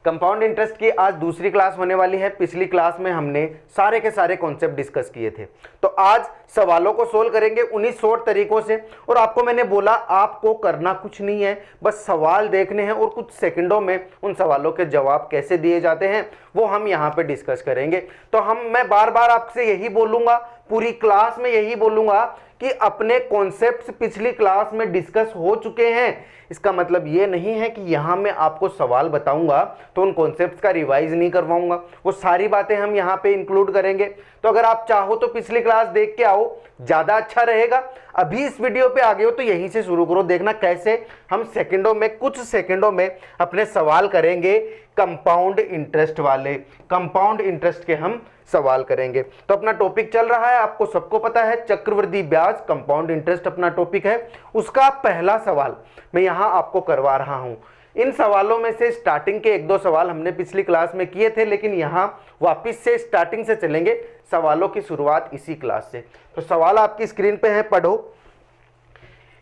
Compound interest की आज दूसरी क्लास होने वाली है। पिछली क्लास में हमने सारे के सारे कॉन्सेप्ट डिस्कस किए थे, तो आज सवालों को सोल्व करेंगे उन्हीं शॉर्ट तरीकों से। और आपको मैंने बोला आपको करना कुछ नहीं है, बस सवाल देखने हैं और कुछ सेकंडों में उन सवालों के जवाब कैसे दिए जाते हैं वो हम यहाँ पे डिस्कस करेंगे। तो मैं बार बार आपसे यही बोलूंगा, पूरी क्लास में यही बोलूंगा कि अपने कॉन्सेप्ट्स पिछली क्लास में डिस्कस हो चुके हैं। इसका मतलब ये नहीं है कि यहां मैं आपको सवाल बताऊंगा तो उन कॉन्सेप्ट्स का रिवाइज नहीं करवाऊंगा, वो सारी बातें हम यहां पे इंक्लूड करेंगे। तो अगर आप चाहो तो पिछली क्लास देख के आओ, ज्यादा अच्छा रहेगा। अभी इस वीडियो पे आ गए हो तो यहीं से शुरू करो, देखना कैसे हम सेकंडों में, कुछ सेकंडों में अपने सवाल करेंगे कंपाउंड इंटरेस्ट वाले, कंपाउंड इंटरेस्ट के हम सवाल करेंगे। तो अपना टॉपिक चल रहा है, आपको सबको पता है, चक्रवृद्धि ब्याज, कंपाउंड इंटरेस्ट अपना टॉपिक है। उसका पहला सवाल मैं यहां आपको करवा रहा हूं। इन सवालों में से स्टार्टिंग के एक दो सवाल हमने पिछली क्लास में किए थे, लेकिन यहां वापस से स्टार्टिंग से चलेंगे, सवालों की शुरुआत इसी क्लास से। तो सवाल आपकी स्क्रीन पे है, पढ़ो।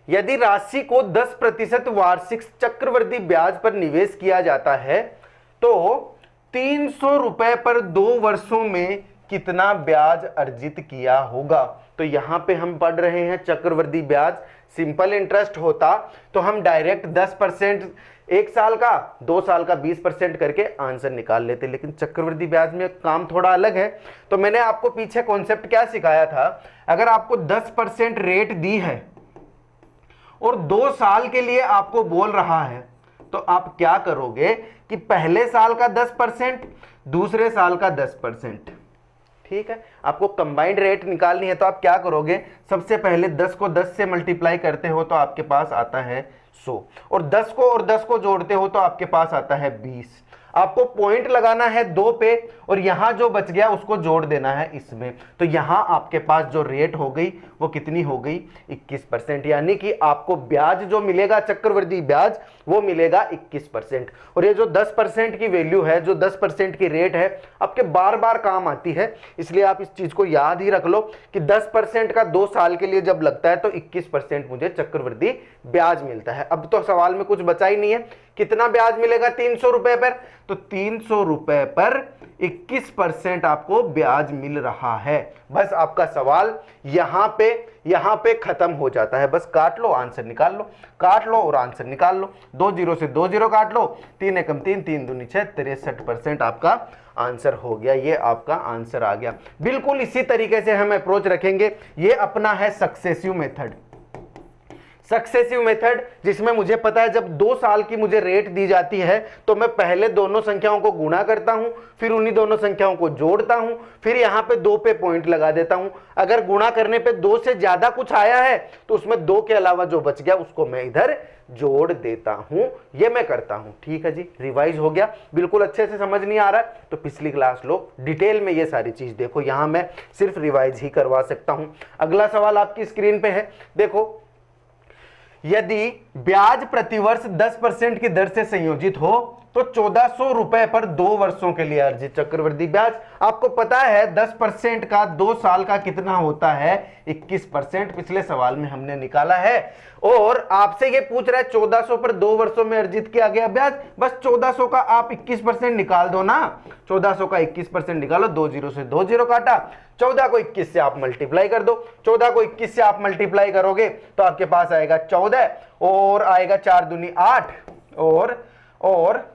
यदि राशि को 10% वार्षिक चक्रवृद्धि ब्याज पर निवेश किया जाता है तो 300 रुपए पर 2 वर्षों में कितना ब्याज अर्जित किया होगा। तो यहां पे हम पढ़ रहे हैं चक्रवृद्धि ब्याज। सिंपल इंटरेस्ट होता तो हम डायरेक्ट 10% एक साल का, 2 साल का 20% करके आंसर निकाल लेते, लेकिन चक्रवृद्धि ब्याज में काम थोड़ा अलग है। तो मैंने आपको पीछे कॉन्सेप्ट क्या सिखाया था, अगर आपको 10% रेट दी है और 2 साल के लिए आपको बोल रहा है तो आप क्या करोगे कि पहले साल का 10%, दूसरे साल का 10%, ठीक है। आपको कंबाइंड रेट निकालनी है तो आप क्या करोगे, सबसे पहले 10 को 10 से मल्टीप्लाई करते हो तो आपके पास आता है 100, और 10 को जोड़ते हो तो आपके पास आता है 20। आपको पॉइंट लगाना है 2 पे और यहां जो बच गया उसको जोड़ देना है इसमें। तो यहां आपके पास जो रेट हो गई वो कितनी हो गई, 21%। यानी कि आपको ब्याज जो मिलेगा, चक्रवृद्धि ब्याज, वो मिलेगा 21%। और ये जो 10% की वैल्यू है, जो 10% की रेट है, आपके बार बार काम आती है, इसलिए आप इस चीज को याद ही रख लो कि 10% का 2 साल के लिए जब लगता है तो 21% मुझे चक्रवृद्धि ब्याज मिलता है। अब तो सवाल में कुछ बचा ही नहीं है, कितना ब्याज मिलेगा 300 रुपए पर, तो 300 रुपए पर 21% आपको ब्याज मिल रहा है। बस आपका सवाल यहां पे खत्म हो जाता है, बस काट लो, आंसर निकाल लो, काट लो और आंसर निकाल लो। 2 0 से 2 0 काट लो, 3 एकम 3, 3 दूनी 6, 63% आपका आंसर हो गया। ये आपका आंसर आ गया। बिल्कुल इसी तरीके से हम अप्रोच रखेंगे। ये अपना है सक्सेसिव मेथड, सक्सेसिव मेथड, जिसमें मुझे पता है जब 2 साल की मुझे रेट दी जाती है तो मैं पहले दोनों संख्याओं को गुणा करता हूं, फिर उन्हीं दोनों संख्याओं को जोड़ता हूं, फिर यहां पे 2 पे पॉइंट लगा देता हूं। अगर गुणा करने पे 2 से ज्यादा कुछ आया है तो उसमें 2 के अलावा जो बच गया उसको मैं इधर जोड़ देता हूं। ये मैं करता हूं, ठीक है जी। रिवाइज हो गया, बिल्कुल अच्छे से समझ नहीं आ रहा है तो पिछली क्लास लो, डिटेल में ये सारी चीज देखो, यहां मैं सिर्फ रिवाइज ही करवा सकता हूं। अगला सवाल आपकी स्क्रीन पे है, देखो। यदि ब्याज प्रतिवर्ष 10% की दर से संयोजित हो तो 1400 रुपए पर 2 वर्षों के लिए अर्जित चक्रवृद्धि ब्याज। आपको पता है 10% का 2 साल का कितना होता है, 21%। पिछले सवाल में हमने निकाला है और आपसे ये पूछ रहा है 1400 पर 2 वर्षों में अर्जित किया गया ब्याज। बस 1400 का आप 21% निकाल दो ना, 1400 का 21% निकालो, 2 0 से 2 0 काटा, 14 को 21 से आप मल्टीप्लाई कर दो। 14 को 21 से आप मल्टीप्लाई करोगे तो आपके पास आएगा 14 और आएगा 4 दूनी 8 और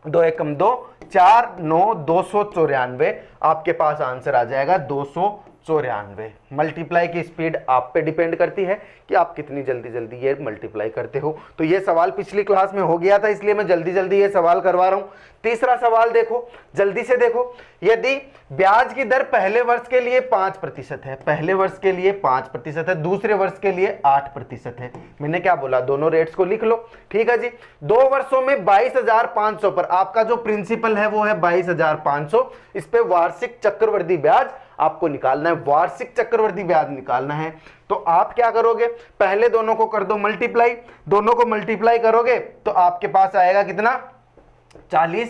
2 एकम 2, 4 9, 294। आपके पास आंसर आ जाएगा 294। मल्टीप्लाई की स्पीड आप पे डिपेंड करती है कि आप कितनी जल्दी जल्दी ये मल्टीप्लाई करते हो। तो ये सवाल पिछली क्लास में हो गया था, इसलिए मैं जल्दी जल्दी ये सवाल करवा रहा हूं। तीसरा सवाल देखो, जल्दी से देखो। यदि ब्याज की दर पहले वर्ष के लिए 5% है, पहले वर्ष के लिए 5% है, दूसरे वर्ष के लिए 8% है। मैंने क्या बोला, दोनों रेट्स को लिख लो, ठीक है जी। 2 वर्षों में 22,500 पर आपका जो प्रिंसिपल है वो है 22,500। इस पे वार्षिक चक्रवृद्धि ब्याज आपको निकालना है, वार्षिक चक्रवृद्धि ब्याज निकालना है। तो आप क्या करोगे, पहले दोनों को कर दो मल्टीप्लाई, दोनों को मल्टीप्लाई करोगे तो आपके पास आएगा कितना, 40।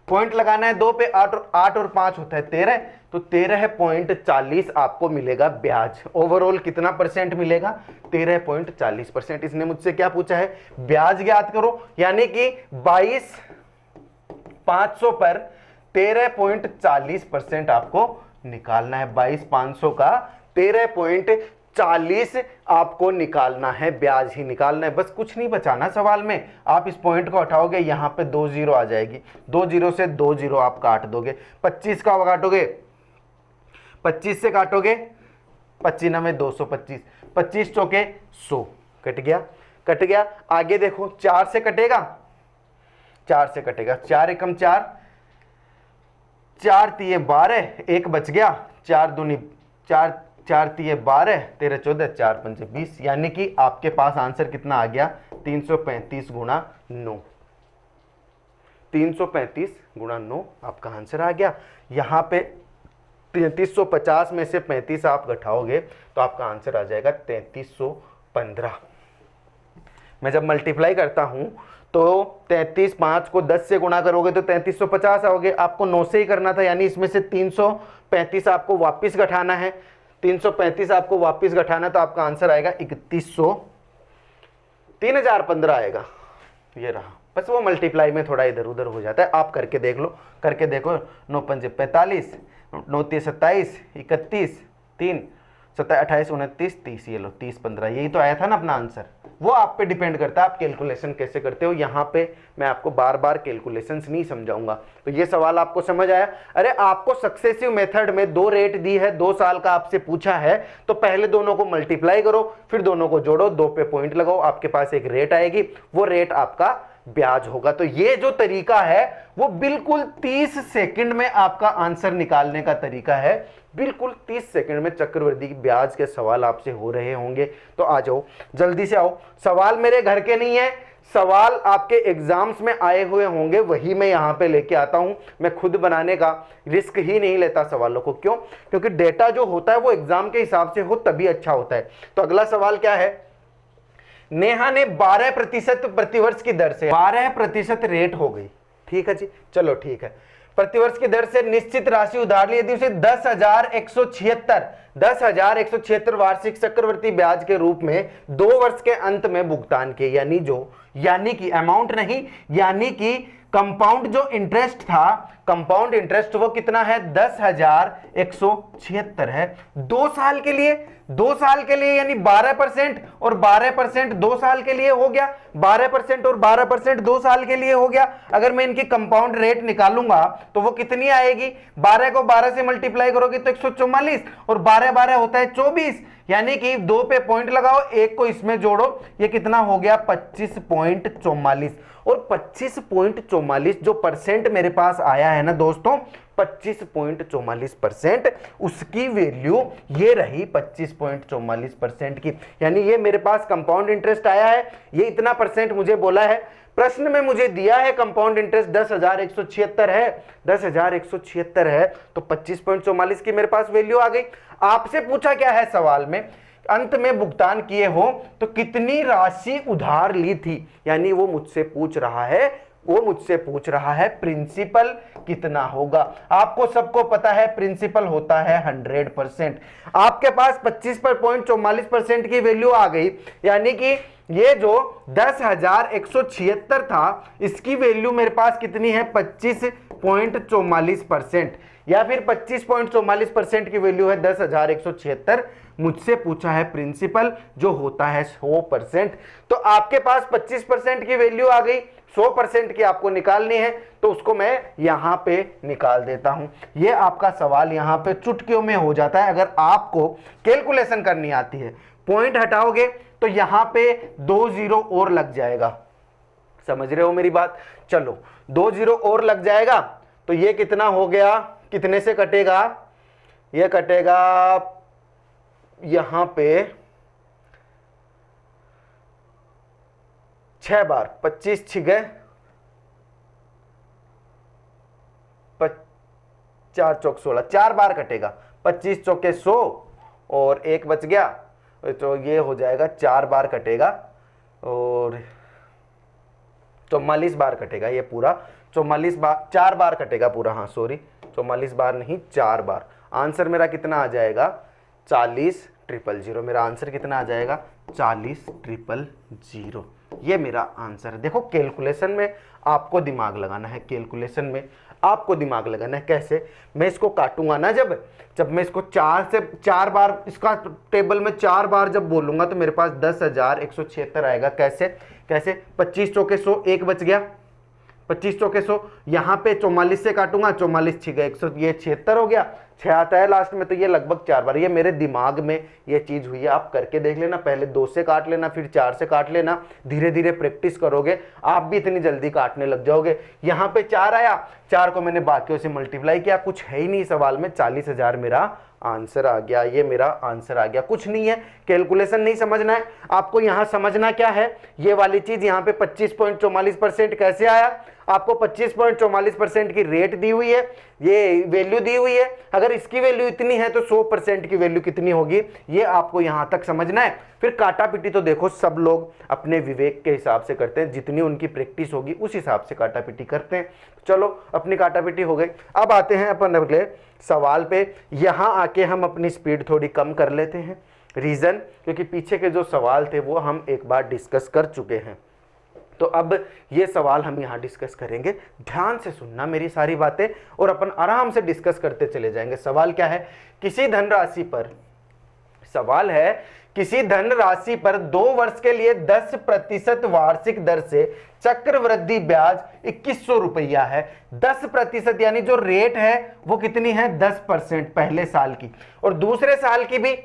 पॉइंट लगाना है 2 पे, 8 और 5 होता है 13, तो 13.40 आपको मिलेगा ब्याज। ओवरऑल कितना परसेंट मिलेगा, 13.40%। इसने मुझसे क्या पूछा है, ब्याज ज्ञात करो, यानी कि 22 500 पर 13.40% आपको निकालना है। 22,500 का 13.40 आपको निकालना है, ब्याज ही निकालना है, बस कुछ नहीं बचाना सवाल में। आप इस पॉइंट को हटाओगे, यहां पे 2 जीरो आ जाएगी, 2 जीरो से 2 जीरो आप काट दोगे, 25 का काटोगे, 25 से काटोगे, 25 में 225, 25 चौके 100, कट गया, कट गया। आगे देखो, 4 से कटेगा, 4 से कटेगा, 4 एकम 4, 4 तिये 12, एक बच गया, 4 दूनी 4, 4 तिये 12, 13 14, 4 पंचे 20, यानी कि आपके पास आंसर कितना आ गया, 335 गुणा 9, 335 गुणा 9 आपका आंसर आ गया। यहां पे 3350 में से 35 आप घटाओगे तो आपका आंसर आ जाएगा 3315। मैं जब मल्टीप्लाई करता हूं तो 33, 5 को 10 से गुणा करोगे तो 3350 आओगे। आपको 9 से ही करना था, यानी इसमें से 335 आपको वापस घटाना है, 335 आपको वापस घटाना, तो आपका आंसर आएगा 3015 आएगा। ये रहा, बस वो मल्टीप्लाई में थोड़ा इधर उधर हो जाता है, आप करके देख लो, करके देखो। 9 पंजे 45, 9 तीस 27, 31, 3 27, 28, 29, 30, ये लो 30 15, यही तो आया था ना अपना आंसर। वो आप पे डिपेंड करता है आप कैलकुलेशन कैसे करते हो। यहाँ पे मैं आपको बार बार कैलकुलेशंस नहीं समझाऊंगा। तो ये सवाल आपको समझ आया। अरे आपको सक्सेसिव मेथड में 2 रेट दी है, 2 साल का आपसे पूछा है, तो पहले दोनों को मल्टीप्लाई करो, फिर दोनों को जोड़ो, 2 पे पॉइंट लगाओ, आपके पास एक रेट आएगी, वो रेट आपका ब्याज होगा। तो ये जो तरीका है वो बिल्कुल 30 सेकंड में आपका आंसर निकालने का तरीका है। बिल्कुल 30 सेकंड में चक्रवृद्धि ब्याज के सवाल आपसे हो रहे होंगे। तो आ जाओ, जल्दी से आओ। सवाल मेरे घर के नहीं है, सवाल आपके एग्जाम्स में आए हुए होंगे, वही मैं यहां पे लेके आता हूं। मैं खुद बनाने का रिस्क ही नहीं लेता सवालों को। क्यों? क्योंकि डेटा जो होता है वो एग्जाम के हिसाब से हो तभी अच्छा होता है। तो अगला सवाल क्या है? नेहा ने 12% प्रतिवर्ष की दर से 12% रेट हो गई। ठीक है जी, चलो ठीक है। प्रतिवर्ष की दर से निश्चित राशि उधार ली यदि उसे 10,176 वार्षिक चक्रवर्ती ब्याज के रूप में 2 वर्ष के अंत में भुगतान किए, यानी कि अमाउंट नहीं, यानी कि कंपाउंड जो इंटरेस्ट था, कंपाउंड इंटरेस्ट वो कितना है? 10,176 है। 2 साल के लिए, 2 साल के लिए यानी 12% और 12% 2 साल के लिए हो गया, 12% और 12% 2 साल के लिए हो गया। अगर मैं इनकी कंपाउंड रेट निकालूंगा तो वो कितनी आएगी? 12 को 12 से मल्टीप्लाई करोगे तो 144 और 12 12 होता है 24, यानी कि 2 पे पॉइंट लगाओ, 1 को इसमें जोड़ो, ये कितना हो गया? 25.44। और 25.44 जो परसेंट मेरे पास आया है ना दोस्तों, 25.44%, उसकी वैल्यू ये रही 25.44% की। यानी ये मेरे पास कंपाउंड इंटरेस्ट आया है, ये इतना परसेंट मुझे बोला है। प्रश्न में मुझे दिया है कंपाउंड इंटरेस्ट 10,176 है, 10,176 है, तो 25.44 की मेरे पास वैल्यू आ गई। आपसे पूछा क्या है सवाल में? अंत में भुगतान किए हो तो कितनी राशि उधार ली थी, यानी वो मुझसे पूछ रहा है प्रिंसिपल कितना होगा। आपको सबको पता है प्रिंसिपल होता है 100%। आपके पास 25.44% की वैल्यू आ गई, यानी कि ये जो 10,176 था, इसकी वैल्यू मेरे पास कितनी है? 25.44%, या फिर 25.44% की वैल्यू है 10,176। मुझसे पूछा है प्रिंसिपल जो होता है 100%। तो आपके पास 25% की वैल्यू आ गई, 100% की आपको निकालनी है, तो उसको मैं यहां पे निकाल देता हूं। ये आपका सवाल यहां पे चुटकियों में हो जाता है अगर आपको कैलकुलेशन करनी आती है। पॉइंट हटाओगे तो यहां पे 2 जीरो और लग जाएगा। समझ रहे हो मेरी बात? चलो 2 जीरो और लग जाएगा तो ये कितना हो गया? कितने से कटेगा? ये कटेगा यहां पे 6 बार, 25 छिगे 4 चौक 16, 4 बार कटेगा। 25 चौके 100 और 1 बच गया, तो ये हो जाएगा 4 बार कटेगा और 44 बार कटेगा ये पूरा। 44 बार, 4 बार कटेगा पूरा, हाँ सॉरी 44 बार नहीं 4 बार। आंसर मेरा कितना आ जाएगा? 40,000। मेरा आंसर कितना आ जाएगा? 40,000। ये मेरा आंसर है। देखो कैलकुलेशन में आपको दिमाग लगाना है, कैलकुलेशन में आपको दिमाग लगाना है। कैसे? मैं इसको काटूंगा ना, जब मैं इसको 4 बार इसका टेबल में 4 बार जब बोलूंगा तो मेरे पास 10,176 आएगा। कैसे? 25 चौके 100, एक बच गया, 25 चौके 100, यहाँ पे 44 से काटूंगा, 44 छिग 100, ये 76 हो गया, 6 आता है लास्ट में। तो ये लगभग 4 बार, ये मेरे दिमाग में ये चीज हुई है। आप करके देख लेना, पहले 2 से काट लेना, फिर 4 से काट लेना, धीरे धीरे प्रैक्टिस करोगे आप भी इतनी जल्दी काटने लग जाओगे। यहाँ पे 4 आया, 4 को मैंने बाकियों से मल्टीप्लाई किया, कुछ है ही नहीं सवाल में, 40,000 मेरा आंसर आ गया। ये मेरा आंसर आ गया, कुछ नहीं है, कैलकुलेशन नहीं समझना है आपको। यहां समझना क्या है, ये वाली चीज यहाँ पे 25.44% कैसे आया? आपको 25.44% की रेट दी हुई है, ये वैल्यू दी हुई है। अगर इसकी वैल्यू इतनी है तो 100% की वैल्यू कितनी होगी, ये आपको यहां तक समझना है। फिर काटा पिटी तो देखो सब लोग अपने विवेक के हिसाब से करते हैं, जितनी उनकी प्रैक्टिस होगी उस हिसाब से काटा पिटी करते हैं। चलो अपनी काटा पिटी हो गई, अब आते हैं अपन अगले सवाल पे। यहां आके हम अपनी स्पीड थोड़ी कम कर लेते हैं, रीजन क्योंकि पीछे के जो सवाल थे वो हम एक बार डिस्कस कर चुके हैं। तो अब ये सवाल हम यहां डिस्कस करेंगे, ध्यान से सुनना मेरी सारी बातें और अपन आराम से डिस्कस करते चले जाएंगे। सवाल क्या है? किसी धनराशि पर, सवाल है किसी धनराशि पर 2 वर्ष के लिए 10% वार्षिक दर से चक्रवृद्धि ब्याज 2100 रुपया है। 10% यानी जो रेट है वो कितनी है? 10% पहले साल की, और दूसरे साल की भी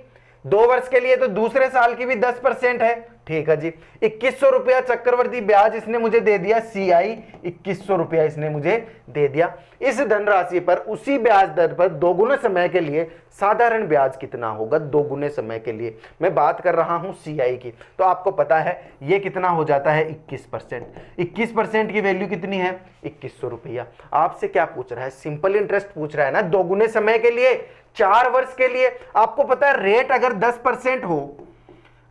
2 वर्ष के लिए, तो दूसरे साल की भी 10% है। ठीक है जी, 2100 रुपया चक्रवर्ती ब्याज इसने मुझे दे दिया, CI 2100 रुपया इसने मुझे दे दिया। इस धनराशि पर उसी ब्याज दर पर दोगुने समय के लिए साधारण ब्याज कितना होगा? दोगुने समय के लिए मैं बात कर रहा हूं CI की, तो आपको पता है ये कितना हो जाता है? 21%। 21% की वैल्यू कितनी है? 2100 रुपया। आपसे क्या पूछ रहा है? सिंपल इंटरेस्ट पूछ रहा है ना, दोगुने समय के लिए, 4 वर्ष के लिए। आपको पता है रेट अगर 10% हो,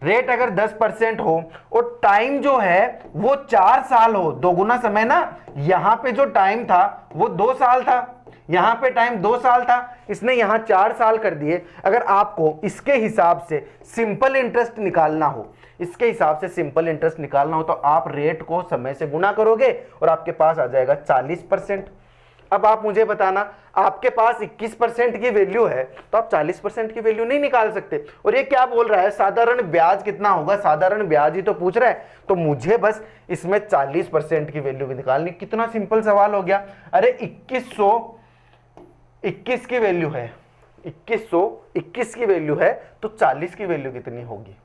रेट अगर 10% हो और टाइम जो है वो 4 साल हो, दोगुना समय ना, यहां पे जो टाइम था वो 2 साल था, यहां पे टाइम 2 साल था, इसने यहां 4 साल कर दिए। अगर आपको इसके हिसाब से सिंपल इंटरेस्ट निकालना हो, इसके हिसाब से सिंपल इंटरेस्ट निकालना हो तो आप रेट को समय से गुना करोगे और आपके पास आ जाएगा 40%। अब आप मुझे बताना, आपके पास 21% की वैल्यू है तो आप 40% की वैल्यू नहीं निकाल सकते। और ये क्या बोल रहा है? साधारण ब्याज कितना होगा? साधारण ब्याज ही तो पूछ रहा है, तो मुझे बस इसमें 40% की वैल्यू भी निकालनी। कितना सिंपल सवाल हो गया। अरे 2121 की वैल्यू है, 2121 की वैल्यू है तो 40 की वैल्यू कितनी होगी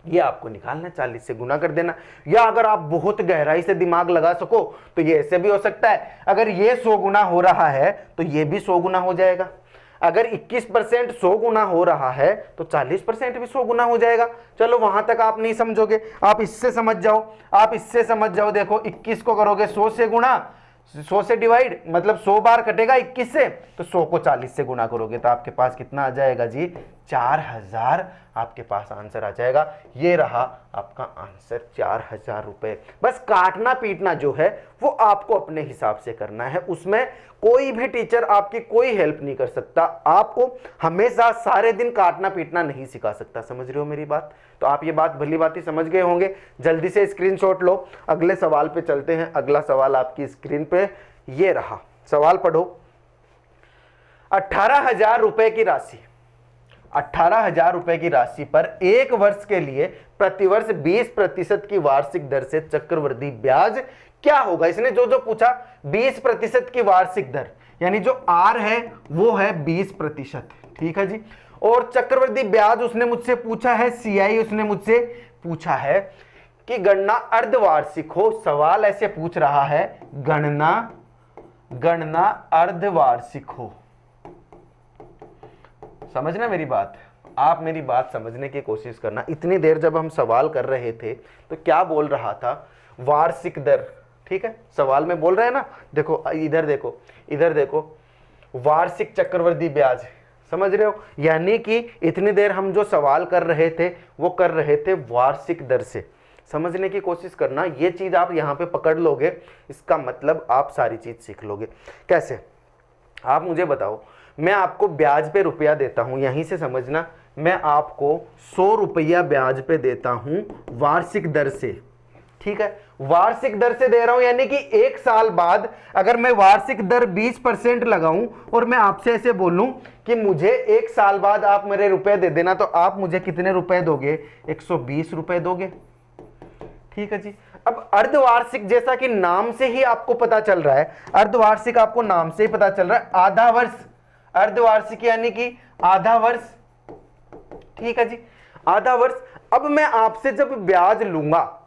ये आपको निकालना, 40 से गुना कर देना। या अगर आप बहुत गहराई से दिमाग लगा सको तो ये ऐसे भी हो सकता है, अगर ये 100 गुना हो रहा है तो ये भी 100 गुना हो जाएगा। अगर 21% 100 गुना हो रहा है तो 40% भी 100 गुना हो जाएगा। चलो वहां तक आप नहीं समझोगे, आप इससे समझ जाओ, आप इससे समझ जाओ। देखो 21 को करोगे 100 से गुणा, 100 से डिवाइड, मतलब 100 बार कटेगा 21 से, तो 100 को 40 से गुना करोगे तो आपके पास कितना आ जाएगा जी? 4000 आपके पास आंसर आ जाएगा। ये रहा आपका आंसर, 4000 रुपए। बस काटना पीटना जो है वो आपको अपने हिसाब से करना है, उसमें कोई भी टीचर आपकी कोई हेल्प नहीं कर सकता। आपको हमेशा सारे दिन काटना पीटना नहीं सिखा सकता। समझ रहे हो मेरी बात? तो आप ये बात भली बात ही समझ गए होंगे। जल्दी से स्क्रीनशॉट लो, अगले सवाल पे चलते हैं। अगला सवाल आपकी स्क्रीन पे ये रहा, सवाल पढ़ो। 18,000 रुपए की राशि, 18,000 रुपए की राशि पर 1 वर्ष के लिए प्रतिवर्ष 20% की वार्षिक दर से चक्रवृद्धि ब्याज क्या होगा? इसने जो जो पूछा 20% की वार्षिक दर, यानी जो R है वो है 20%। ठीक है जी। और चक्रवृद्धि ब्याज उसने मुझसे पूछा है, CI उसने मुझसे पूछा है कि गणना अर्धवार्षिक हो। सवाल ऐसे पूछ रहा है, गणना अर्धवार्षिक हो। समझना मेरी बात, आप मेरी बात समझने की कोशिश करना। इतनी देर जब हम सवाल कर रहे थे तो क्या बोल रहा था? वार्षिक दर। ठीक है, सवाल में बोल रहे हैं ना, देखो इधर देखो, इधर देखो, वार्षिक चक्रवृद्धि ब्याज, समझ रहे हो? यानी कि इतनी देर हम जो सवाल कर रहे थे वो कर रहे थे वार्षिक दर से। समझने की कोशिश करना, ये चीज आप यहां पे पकड़ लोगे, इसका मतलब आप सारी चीज सीख लोगे। कैसे? आप मुझे बताओ, मैं आपको ब्याज पे रुपया देता हूं, यहीं से समझना, मैं आपको 100 रुपया ब्याज पे देता हूं वार्षिक दर से, ठीक है, वार्षिक दर से दे रहा हूं, यानी कि एक साल बाद अगर मैं वार्षिक दर 20% लगाऊं और मैं आपसे ऐसे बोलूं कि मुझे एक साल बाद आप मेरे रुपए दे देना, तो आप मुझे कितने रुपए दोगे? 120 रुपए दोगे, ठीक है जी। अब अर्धवार्षिक, जैसा कि नाम से ही आपको पता चल रहा है, अर्धवार्षिक आपको नाम से ही पता चल रहा है, आधा वर्ष, अर्धवार्षिक यानी कि आधा वर्ष, ठीक है जी, आधा वर्ष। अब मैं आपसे जब ब्याज लूंगा,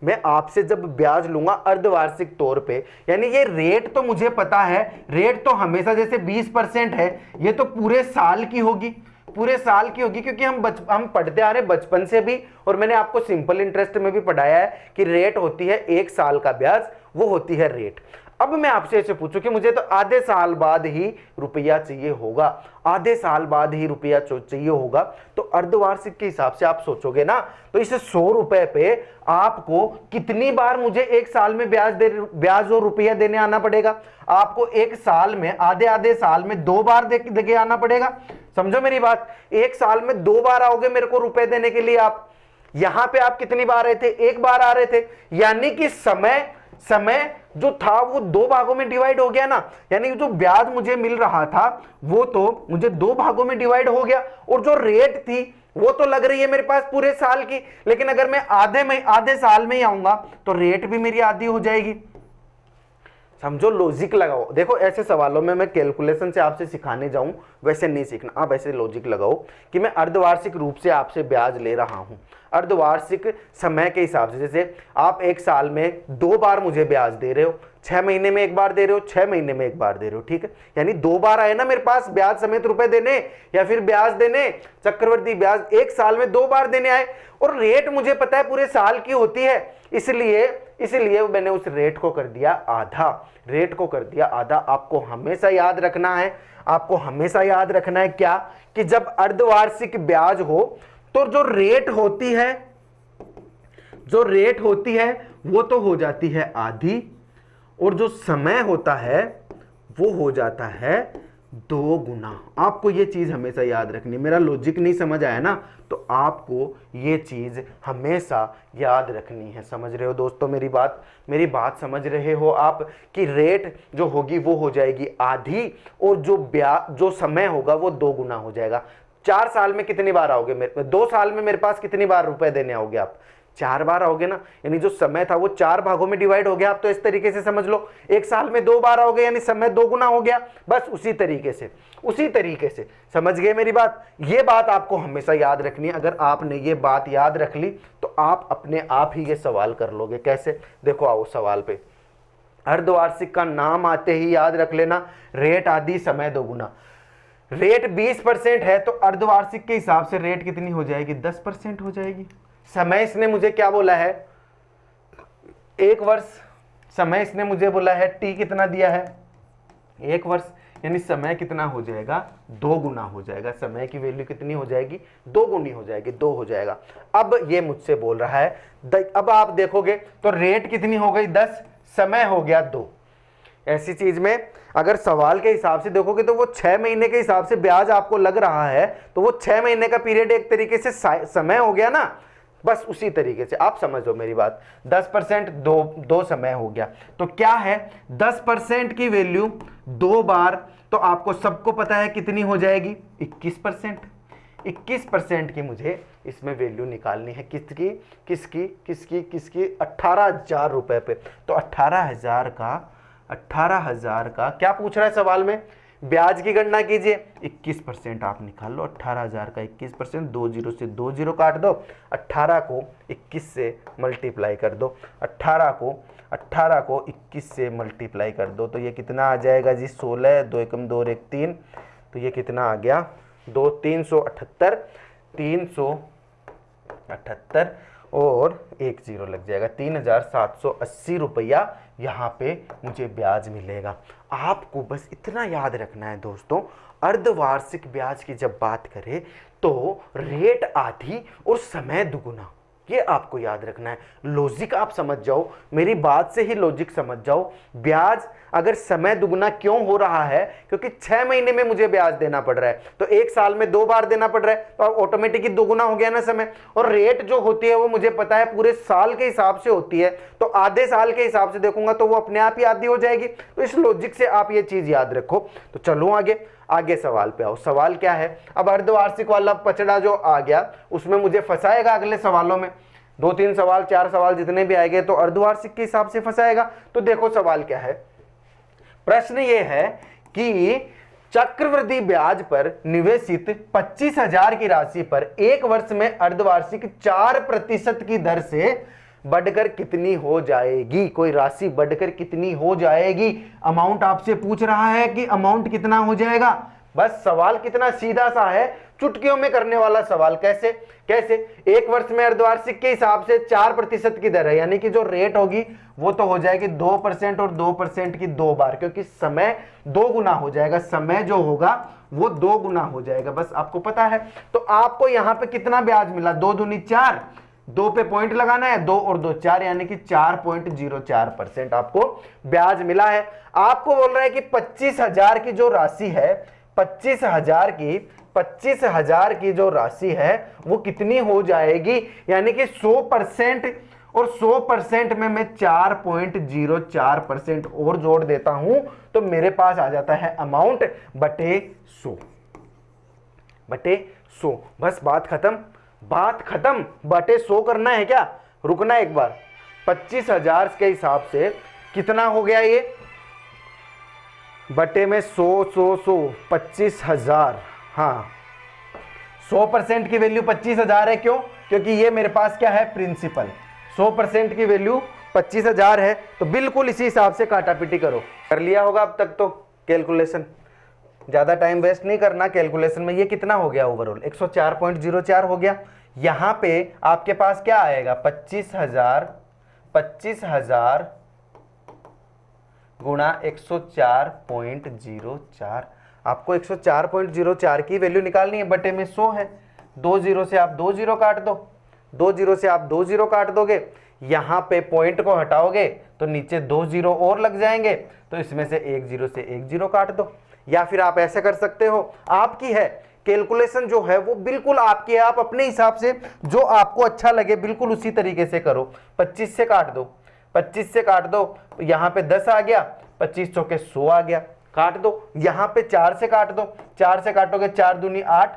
मैं आपसे जब ब्याज लूंगा अर्धवार्षिक तौर पे, यानी ये रेट तो मुझे पता है, रेट तो हमेशा जैसे 20% है, ये तो पूरे साल की होगी, पूरे साल की होगी, क्योंकि हम पढ़ते आ रहे बचपन से भी, और मैंने आपको सिंपल इंटरेस्ट में भी पढ़ाया है कि रेट होती है एक साल का ब्याज, वो होती है रेट। अब मैं आपसे ऐसे पूछूं कि मुझे तो आधे साल बाद ही रुपया चाहिए होगा, आधे साल बाद ही रुपया चाहिए होगा, तो अर्धवार्षिक के हिसाब से आप सोचोगे ना, तो इसे 100 रुपए पे आपको कितनी बार मुझे एक साल में ब्याज और रुपया देने आना पड़ेगा? आपको एक साल में, आधे आधे साल में 2 बार दे आना पड़ेगा। समझो मेरी बात, एक साल में 2 बार आओगे मेरे को रुपए देने के लिए। आप यहां पे आप कितनी बार आए थे? एक बार आ रहे थे, यानी कि समय जो था वो 2 भागों में डिवाइड हो गया ना, यानी जो ब्याज मुझे मिल रहा था वो तो मुझे 2 भागों में डिवाइड हो गया, और जो रेट थी वो तो लग रही है मेरे पास पूरे साल की, लेकिन अगर मैं आधे साल में ही आऊंगा तो रेट भी मेरी आधी हो जाएगी। समझो, लॉजिक लगाओ। देखो ऐसे सवालों में मैं कैलकुलेशन से आपसे सिखाने जाऊं वैसे नहीं सीखना, आप ऐसे लॉजिक लगाओ कि मैं अर्धवार्षिक रूप से आपसे ब्याज ले रहा हूं, अर्धवार्षिक समय के हिसाब से। जैसे आप एक साल में 2 बार मुझे ब्याज दे रहे हो, 6 महीने में एक बार दे रहे हो, 6 महीने में एक बार दे रहे हो, ठीक है, यानी 2 बार आए ना मेरे पास ब्याज समेत रुपए देने, या फिर ब्याज देने, चक्रवृद्धि ब्याज एक साल में 2 बार देने आए, और रेट मुझे पता है पूरे साल की होती है, इसलिए मैंने उस रेट को कर दिया आधा, रेट को कर दिया आधा। आपको हमेशा याद रखना है, आपको हमेशा याद रखना है क्या, कि जब अर्धवार्षिक ब्याज हो तो जो रेट होती है वो तो हो जाती है आधी, और जो समय होता है वो हो जाता है 2 गुना। आपको ये चीज हमेशा याद रखनी है। मेरा लॉजिक नहीं समझ आया ना, तो आपको ये चीज हमेशा याद रखनी है। समझ रहे हो दोस्तों मेरी बात समझ रहे हो आप, कि रेट जो होगी वो हो जाएगी आधी, और जो समय होगा वो 2 गुना हो जाएगा। 4 साल में कितनी बार आओगे 2 साल में मेरे पास कितनी बार रुपए देने आओगे आप? 4 बार आओगे ना, यानी जो समय था वो 4 भागों में डिवाइड हो गया। आप तो इस तरीके से समझ लो, एक साल में 2 बार आओगे यानी समय 2 गुना हो गया। बस उसी तरीके से समझ गए मेरी बात। ये बात आपको हमेशा याद रखनी है। अगर आपने ये बात याद रख ली तो आप अपने आप ही ये सवाल कर लोगे। कैसे? देखो आओ सवाल पे। अर्धवार्षिक का नाम आते ही याद रख लेना, रेट आधी, समय 2 गुना। रेट 20% है तो अर्धवार्षिक के हिसाब से रेट कितनी हो जाएगी? 10% हो जाएगी। समय इसने मुझे क्या बोला है? 1 वर्ष। समय इसने मुझे बोला है टी कितना दिया है? 1 वर्ष, यानी समय कितना हो जाएगा? 2 गुना हो जाएगा। समय की वैल्यू कितनी हो जाएगी? 2 गुनी हो जाएगी, 2 हो जाएगा। अब ये मुझसे बोल रहा है, अब आप देखोगे तो रेट कितनी हो गई? 10, समय हो गया 2। ऐसी चीज में अगर सवाल के हिसाब से देखोगे तो वो 6 महीने के हिसाब से ब्याज आपको लग रहा है, तो वो 6 महीने का पीरियड एक तरीके से समय हो गया ना। बस उसी तरीके से आप समझ लो मेरी बात। 10% 2 समय हो गया, तो क्या है 10% की वैल्यू 2 बार, तो आपको सबको पता है कितनी हो जाएगी? 21%। 21% की मुझे इसमें वैल्यू निकालनी है। किसकी 18,000 रुपए पे। तो 18,000 का क्या पूछ रहा है सवाल में? ब्याज की गणना कीजिए। 21% आप निकाल लो। 18,000 का 21%, 2 0 से 2 0 काट दो, 18 को 21 से मल्टीप्लाई कर दो। 18 को 21 से मल्टीप्लाई कर दो, तो ये कितना आ जाएगा जी? 16, 2 एकम 2 और 1 3, तो ये कितना आ गया? 378 और 1 0 लग जाएगा। 3,780 रुपया यहाँ पे मुझे ब्याज मिलेगा। आपको बस इतना याद रखना है दोस्तों, अर्धवार्षिक ब्याज की जब बात करें तो रेट आधी और समय दुगुना, ये आपको याद रखना है। लॉजिक आप समझ जाओ, मेरी बात से ही लॉजिक समझ जाओ। ब्याज अगर समय दुगना क्यों हो रहा है, क्योंकि 6 महीने में मुझे ब्याज देना पड़ रहा है, तो एक साल में 2 बार देना पड़ रहा है, तो ऑटोमेटिकली दुगुना हो गया ना समय। और रेट जो होती है वो मुझे पता है पूरे साल के हिसाब से होती है, तो आधे साल के हिसाब से देखूंगा तो वो अपने आप ही आधी हो जाएगी। तो इस लॉजिक से आप ये चीज याद रखो। तो चलो आगे सवाल पे आओ। सवाल क्या है, अब अर्धवार्षिक वाला पचड़ा जो आ गया उसमें मुझे फंसाएगा अगले सवालों में, 2-3 सवाल 4 सवाल जितने भी आएंगे तो अर्धवार्षिक के हिसाब से फंसाएगा। तो देखो सवाल क्या है, प्रश्न ये है कि चक्रवृद्धि ब्याज पर निवेशित 25,000 की राशि पर एक वर्ष में अर्धवार्षिक 4% की दर से बढ़कर कितनी हो जाएगी। कोई राशि बढ़कर कितनी हो जाएगी, अमाउंट आपसे पूछ रहा है कि अमाउंट कितना हो जाएगा। बस सवाल कितना सीधा सा है, चुटकियों में करने वाला सवाल। कैसे कैसे, एक वर्ष में अर्धवार्षिक के हिसाब से 4% की दर है, यानी कि जो रेट होगी वो तो हो जाएगी 2% और 2% की 2 बार, क्योंकि समय 2 गुना हो जाएगा, समय जो होगा वो 2 गुना हो जाएगा, बस आपको पता है। तो आपको यहां पे कितना ब्याज मिला, 2 दूनी 4, 2 पे पॉइंट लगाना है, 2 और 2 4, यानी कि 4.04% आपको ब्याज मिला है। आपको बोल रहा है कि 25,000 की जो राशि है, 25,000 की जो राशि है वो कितनी हो जाएगी, यानी कि 100%, और 100% में मैं 4.04% और जोड़ देता हूं तो मेरे पास आ जाता है अमाउंट बटे 100। बस बात खत्म, बटे 100 करना है क्या, रुकना एक बार। 25,000 के हिसाब से कितना हो गया ये, बटे में 100 25,000। हाँ, 100% की वैल्यू 25,000 है, क्यों, क्योंकि ये मेरे पास क्या है, प्रिंसिपल। 100% की वैल्यू 25,000 है, तो बिल्कुल इसी हिसाब से काटापीटी करो। कर लिया होगा अब तक तो कैलकुलेशन, ज्यादा टाइम वेस्ट नहीं करना कैलकुलेशन में। ये कितना हो गया ओवरऑल, 104.04 हो गया। यहां पे आपके पास क्या आएगा, 25,000 गुणा 104.04। आपको 104.04 की वैल्यू निकालनी है, बटे में 100 है। 2 जीरो से आप 2 जीरो काट दो, 2 जीरो से आप 2 जीरो काट दोगे, यहां पे पॉइंट को हटाओगे तो नीचे 2 जीरो और लग जाएंगे, तो इसमें से 1 जीरो से 1 जीरो काट दो। या फिर आप ऐसे कर सकते हो, आपकी है कैलकुलेशन जो है वो बिल्कुल आपकी है, आप अपने हिसाब से जो आपको अच्छा लगे बिल्कुल उसी तरीके से करो। 25 से काट दो, 25 से काट दो, यहां पे 10 आ गया, 25 चौके 100 आ गया, काट दो। यहां पे 4 से काट दो, 4 से काटोगे 4 दूनी 8,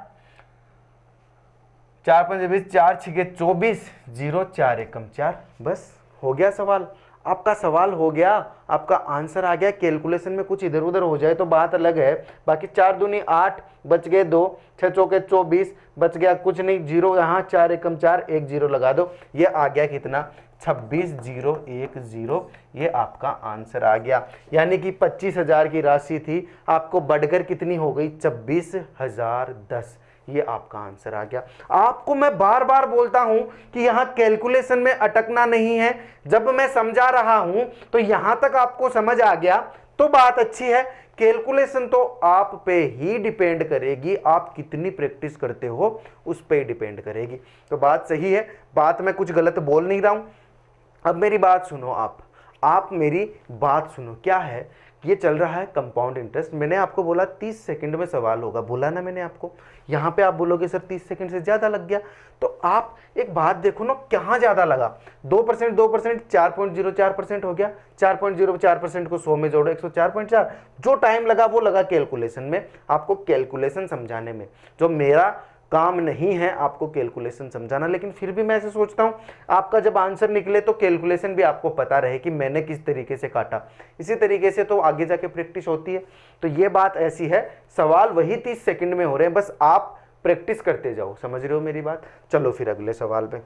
4 5 20, 4 6 24, 0 4 एकम 4। बस हो गया सवाल, आपका सवाल हो गया, आपका आंसर आ गया। कैलकुलेशन में कुछ इधर उधर हो जाए तो बात अलग है, बाकी 4 दूनी 8, बच गए 2, 6 चौके 24, बच गया कुछ नहीं, 0 यहाँ, 4 एकम 4, 1 जीरो लगा दो, ये आ गया कितना, 26,010। ये आपका आंसर आ गया। यानी कि 25,000 की राशि थी, आपको बढ़कर कितनी हो गई, 26,010। ये आपका आंसर आ गया। आपको मैं बार बार बोलता हूं कि यहां कैलकुलेशन में अटकना नहीं है। जब मैं समझा रहा हूं तो यहां तक आपको समझ आ गया तो बात अच्छी है। कैलकुलेशन तो आप पे ही डिपेंड करेगी, आप कितनी प्रैक्टिस करते हो उस पे डिपेंड करेगी। तो बात सही है, बात मैं कुछ गलत बोल नहीं रहा हूं। अब मेरी बात सुनो, आप मेरी बात सुनो। क्या है, ये चल रहा है कंपाउंड इंटरेस्ट। मैंने आपको बोला 30 सेकंड में सवाल होगा, बोला ना मैंने आपको। यहाँ पे आप बोलोगे सर 30 सेकंड से ज़्यादा लग गया, तो आप एक बात देखो ना, कहाँ ज़्यादा लगा, 2%, 4.04% हो गया। 4.04% को 100 में जोड़ो, 104.4। जो टाइम लगा वो लगा कैलकुलेशन में, आपको कैलकुलेशन समझाने में। जो मेरा काम नहीं है आपको कैलकुलेशन समझाना, लेकिन फिर भी मैं ऐसे सोचता हूं आपका जब आंसर निकले तो कैलकुलेशन भी आपको पता रहे कि मैंने किस तरीके से काटा। इसी तरीके से तो आगे जाके प्रैक्टिस होती है। तो ये बात ऐसी है, सवाल वही 30 सेकंड में हो रहे हैं, बस आप प्रैक्टिस करते जाओ। समझ रहे हो मेरी बात। चलो फिर अगले सवाल पे,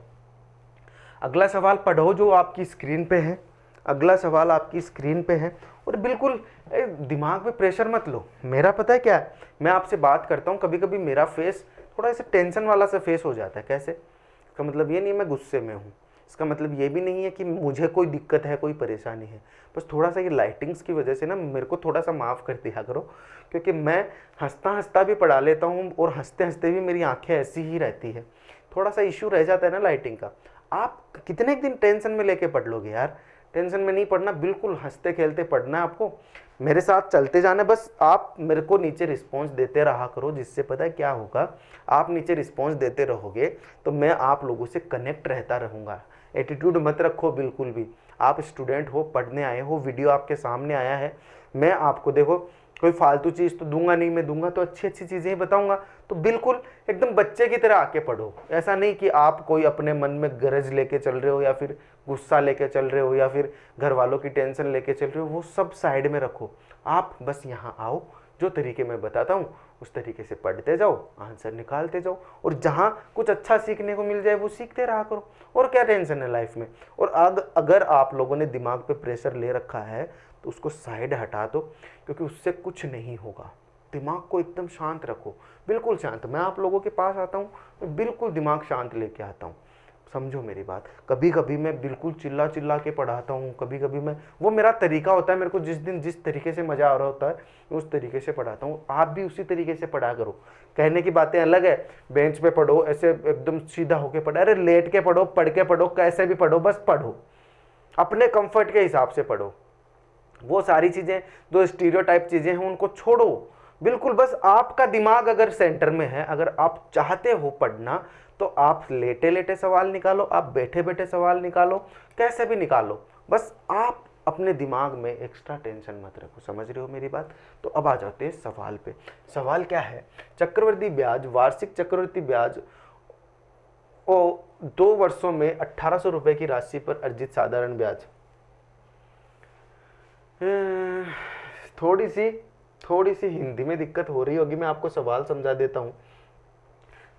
अगला सवाल पढ़ो जो आपकी स्क्रीन पे है। अगला सवाल आपकी स्क्रीन पे है, और बिल्कुल दिमाग पे प्रेशर मत लो। मेरा पता है क्या है, मैं आपसे बात करता हूँ, कभी कभी मेरा फेस थोड़ा ऐसे टेंशन वाला सा फेस हो जाता है। कैसे, इसका मतलब ये नहीं मैं गुस्से में हूँ, इसका मतलब ये भी नहीं है कि मुझे कोई दिक्कत है, कोई परेशानी है, बस थोड़ा सा ये लाइटिंग्स की वजह से ना मेरे को थोड़ा सा माफ़ कर दिया करो, क्योंकि मैं हंसता हंसता भी पढ़ा लेता हूँ और हंसते हंसते भी मेरी आंखें ऐसी ही रहती है। थोड़ा सा इशू रह जाता है ना लाइटिंग का। आप कितने दिन टेंशन में लेके पढ़ लोगे यार? टेंशन में नहीं पढ़ना, बिल्कुल हंसते खेलते पढ़ना है आपको, मेरे साथ चलते जाना। बस आप मेरे को नीचे रिस्पॉन्स देते रहा करो, जिससे पता है क्या होगा, आप नीचे रिस्पॉन्स देते रहोगे तो मैं आप लोगों से कनेक्ट रहता रहूँगा। एटीट्यूड मत रखो बिल्कुल भी, आप स्टूडेंट हो, पढ़ने आए हो, वीडियो आपके सामने आया है, मैं आपको देखो कोई फालतू चीज़ तो दूंगा नहीं, मैं दूंगा तो अच्छी अच्छी चीज़ें ही बताऊंगा। तो बिल्कुल एकदम बच्चे की तरह आके पढ़ो, ऐसा नहीं कि आप कोई अपने मन में गरज लेके चल रहे हो या फिर गुस्सा लेके चल रहे हो या फिर घर वालों की टेंशन लेके चल रहे हो, वो सब साइड में रखो। आप बस यहाँ आओ, जो तरीके मैं बताता हूँ उस तरीके से पढ़ते जाओ, आंसर निकालते जाओ, और जहाँ कुछ अच्छा सीखने को मिल जाए वो सीखते रहा करो। और क्या टेंशन है लाइफ में। और अगर आप लोगों ने दिमाग पे प्रेशर ले रखा है तो उसको साइड हटा दो, क्योंकि उससे कुछ नहीं होगा। दिमाग को एकदम शांत रखो, बिल्कुल शांत। मैं आप लोगों के पास आता हूँ, मैं बिल्कुल दिमाग शांत लेके आता हूँ, समझो मेरी बात। कभी कभी मैं बिल्कुल चिल्ला चिल्ला के पढ़ाता हूँ, कभी कभी मैं, वो मेरा तरीका होता है, मेरे को जिस दिन जिस तरीके से मज़ा आ रहा होता है मैं उस तरीके से पढ़ाता हूँ। आप भी उसी तरीके से पढ़ा करो। कहने की बातें अलग है, बेंच पे पढ़ो ऐसे एकदम सीधा होके पढ़ो, अरे लेट के पढ़ो, पढ़ के पढ़ो, कैसे भी पढ़ो, बस पढ़ो, अपने कंफर्ट के हिसाब से पढ़ो। वो सारी चीज़ें जो स्टीरियोटाइप चीज़ें हैं उनको छोड़ो बिल्कुल। बस आपका दिमाग अगर सेंटर में है, अगर आप चाहते हो पढ़ना, तो आप लेटे लेटे सवाल निकालो, आप बैठे बैठे सवाल निकालो, कैसे भी निकालो, बस आप अपने दिमाग में एक्स्ट्रा टेंशन मत रखो। समझ रहे हो मेरी बात? तो अब आ जाते हैं सवाल पे। सवाल क्या है? चक्रवृद्धि ब्याज, वार्षिक चक्रवृद्धि ब्याज ओ 2 वर्षों में 1800 रुपए की राशि पर अर्जित साधारण ब्याज। थोड़ी सी हिंदी में दिक्कत हो रही होगी, मैं आपको सवाल समझा देता हूँ।